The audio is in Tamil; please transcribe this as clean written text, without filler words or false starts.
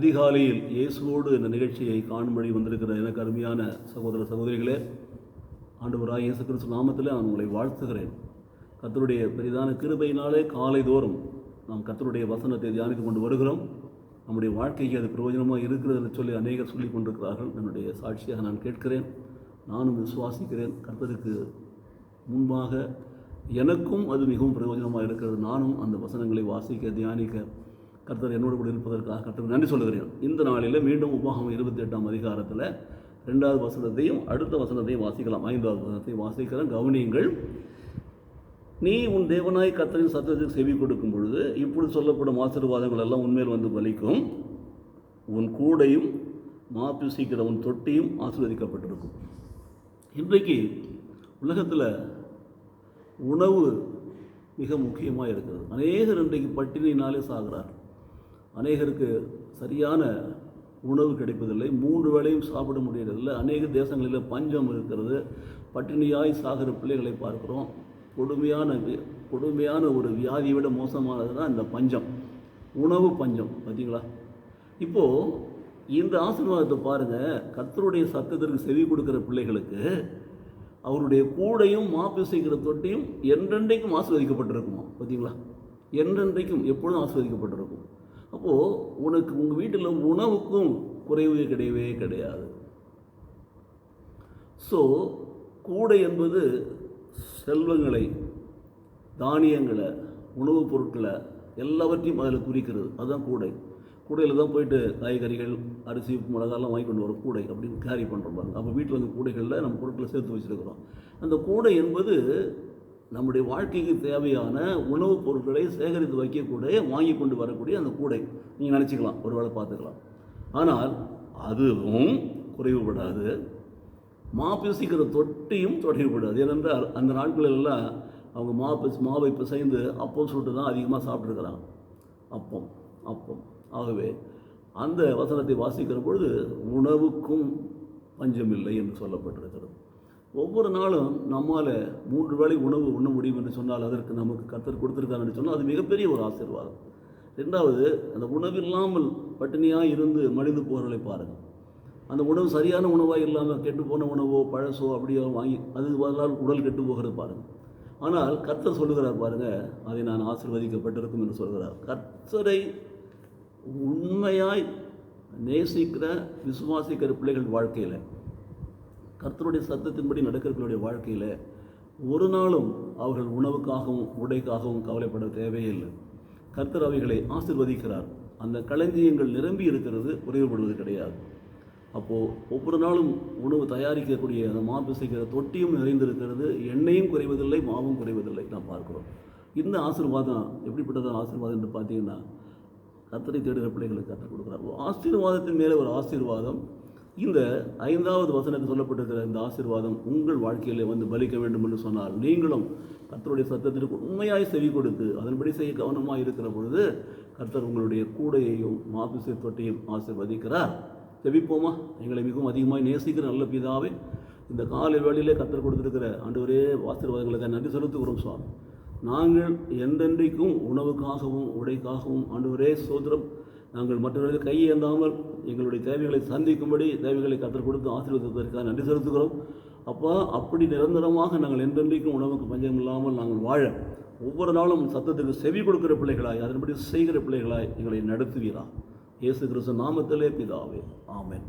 அதிகாலையில் இயேசுவோடு இந்த நிகழ்ச்சியை காணும்படி வந்திருக்கிற எனக்கு அருமையான சகோதர சகோதரிகளே, ஆண்டவராகிய இயேசு கிறிஸ்து நாமத்தில் நான் உங்களை வாழ்த்துகிறேன். கர்த்தருடைய பெரிதான கிருபையினாலே காலைதோறும் நாம் கர்த்தருடைய வசனத்தை தியானித்து கொண்டு வருகிறோம். நம்முடைய வாழ்க்கைக்கு அது பிரயோஜனமாக இருக்கிறது என்று சொல்லி அநேகர் சொல்லி கொண்டிருக்கிறார்கள். என்னுடைய சாட்சியாக நான் கேட்கிறேன், நானும் விசுவாசிக்கிறேன். கர்த்தருக்கு முன்பாக எனக்கும் அது மிகவும் பிரயோஜனமாக இருக்கிறது. நானும் அந்த வசனங்களை வாசிக்க தியானிக்க கர்த்தர் என்னோடு கூட இருப்பதற்காக கர்த்தர் நன்றி சொல்லுகிறேன். இந்த நாளில் மீண்டும் உபாகமம் 28ஆம் அதிகாரத்தில் 2வது வசனத்தையும் அடுத்த வசனத்தையும் வாசிக்கலாம். 5வது வசனத்தையும் வாசிக்கிறேன், கவனியுங்கள். நீ உன் தேவனாய் கர்த்தரின் சத்தத்துக்கு செவி கொடுக்கும் பொழுது இப்பொழுது சொல்லப்படும் ஆசீர்வாதங்கள் எல்லாம் உண்மையில் வந்து பலிக்கும். உன் கூடையும் மாப்பிசைக்கிற உன் தொட்டியும் ஆசீர்வதிக்கப்பட்டிருக்கும். இன்றைக்கு உலகத்தில் உணவு மிக முக்கியமாக இருக்கிறது. அநேகர் இன்றைக்கு பட்டினியினாலே சாகிறார். அநேகருக்கு சரியான உணவு கிடைப்பதில்லை, 3 வேளையும் சாப்பிட முடியறதில்லை. அநேக தேசங்களில் பஞ்சம் இருக்கிறது. பட்டினியாய் சாகிற பிள்ளைகளை பார்க்குறோம். கொடுமையான ஒரு வியாதியை விட மோசமானது தான் இந்த பஞ்சம், உணவு பஞ்சம். பார்த்தீங்களா? இப்போது இந்த ஆசீர்வாதத்தை பாருங்கள். கர்த்தருடைய சத்தத்திற்கு செவி கொடுக்குற பிள்ளைகளுக்கு அவருடைய கூடையும் மாப்பிசைக்கிற தொட்டியும் என்றென்றைக்கும் ஆசீர்வதிக்கப்பட்டிருக்குமா? பார்த்தீங்களா? என்றென்றைக்கும் எப்பொழுதும் ஆசீர்வதிக்கப்பட்டிருக்கும். அப்போது உனக்கு உங்கள் வீட்டில் உணவுக்கும் குறைவு கிடையவே கிடையாது. ஸோ கூடை என்பது செல்வங்களை, தானியங்களை, உணவுப் பொருட்களை எல்லாவற்றையும் அதில் குறிக்கிறது. அதுதான் கூடை. கூடையில் தான் போயிட்டு காய்கறிகள், அரிசி, மிளகாலாம் வாங்கி கொண்டு வரும் கூடை அப்படின்னு கேரி பண்ணுறோம் பாருங்க. அப்போ வீட்டில் வந்து கூடைகளில் நம்ம பொருட்களை சேர்த்து வச்சுருக்கிறோம். அந்த கூடை என்பது நம்முடைய வாழ்க்கைக்கு தேவையான உணவுப் பொருட்களை சேகரித்து வைக்கக்கூடிய, வாங்கி கொண்டு வரக்கூடிய அந்த கூடை நீங்கள் நினச்சிக்கலாம், ஒரு வேளை பார்த்துக்கலாம். ஆனால் அதுவும் குறைவுபடாது, மாப்பிசைக்கிற தொட்டியும் குறைவுபடாது. ஏனென்றால் அந்த நாட்களெல்லாம் அவங்க மாவை பிசைந்து அப்பம் சுட்டு தான் அதிகமாக சாப்பிட்ருக்கிறாங்க. அப்பம். ஆகவே அந்த வசனத்தை வாசிக்கிற பொழுது உணவுக்கும் பஞ்சமில்லை என்று சொல்லப்பட்டிருக்கிறது. ஒவ்வொரு நாளும் நம்மால் 3 வேளை உணவு உண்ண முடியும் என்று சொன்னால் அதற்கு நமக்கு கர்த்தர் கொடுத்துருக்காரு என்று சொன்னால் அது மிகப்பெரிய ஒரு ஆசீர்வாதம். 2வது, அந்த உணவு இல்லாமல் பட்டினியாக இருந்து மடிந்து போகிறவர்களை பாருங்கள். அந்த உணவு சரியான உணவாக இல்லாமல் கெட்டு போன உணவோ பழசோ அப்படியோ வாங்கி அது வரலால் உடல் கெட்டு போகிறது பாருங்கள். ஆனால் கர்த்தர் சொல்லுகிறார் பாருங்கள், அதை நான் ஆசீர்வதிக்கப்பட்டிருக்கும் என்று சொல்கிறார். கர்த்தரை உண்மையாய் நேசிக்கிற விசுவாசிக்கிற பிள்ளைகள் வாழ்க்கையில், கர்த்தருடைய சத்தத்தின்படி நடக்கிறவர்களுடைய வாழ்க்கையில் ஒரு நாளும் அவர்கள் உணவுக்காகவும் உடைக்காகவும் கவலைப்பட தேவையில்லை. கர்த்தர் அவைகளை ஆசீர்வதிக்கிறார். அந்த களஞ்சியங்கள் நிரம்பி இருக்கிறது, குறைவுபடுவது கிடையாது. அப்போது ஒவ்வொரு நாளும் உணவு தயாரிக்கக்கூடிய அந்த மாப்பிசைக்கிற தொட்டியும் நிறைந்திருக்கிறது, எண்ணெயும் குறைவதில்லை, மாவும் குறைவதில்லை. நாம் பார்க்குறோம். இந்த ஆசீர்வாதம் எப்படிப்பட்டதான் ஆசீர்வாதம் என்று பார்த்தீங்கன்னா, கர்த்தரை தேடுகிற பிள்ளைகளுக்கு கர்த்தர் கொடுக்குறார். ஆசீர்வாதத்தின் மேலே ஒரு ஆசீர்வாதம். இந்த 5வது வசனத்தில் சொல்லப்பட்டிருக்கிற இந்த ஆசீர்வாதம் உங்கள் வாழ்க்கையில் வந்து பலிக்க வேண்டும் என்று சொன்னால் நீங்களும் கர்த்தருடைய சத்தத்திற்கு உண்மையாய் செவி கொடுத்து அதன்படி செய்ய கவனமாக இருக்கிற பொழுது கர்த்தர் உங்களுடைய கூடையையும் மாப்பிசை தொட்டையும் ஆசீர்வதிக்கிறார். ஜெபிப்போமா? எங்களை மிகவும் அதிகமாக நேசிக்கிற நல்ல பிதாவே, இந்த காலை வேளையிலே கர்த்தர் கொடுத்திருக்கிற ஆண்டவரே ஆசீர்வாதங்களுக்கு நன்றி செலுத்துகிறோம் சுவாமி. நாங்கள் என்றென்றைக்கும் உணவுக்காகவும் உடைக்காகவும் ஆண்டவரே சோதரம் நாங்கள் மற்றவர்கள் கையேந்தாமல் எங்களுடைய தேவைகளை சந்திக்கும்படி தேவைகளை கற்றுக் கொடுத்து ஆசீர்வதிப்பதற்காக நன்றி செலுத்துகிறோம். அப்போ அப்படி நிரந்தரமாக நாங்கள் என்றென்றைக்கும் உணவுக்கு பஞ்சம் இல்லாமல் நாங்கள் வாழ ஒவ்வொரு நாளும் சத்தத்துக்கு செவி கொடுக்கிற பிள்ளைகளாய், அதன்படி செய்கிற பிள்ளைகளாய் எங்களை நடத்துவீரா. இயேசு கிறிஸ்து நாமத்திலே பிதாவே, ஆமென்.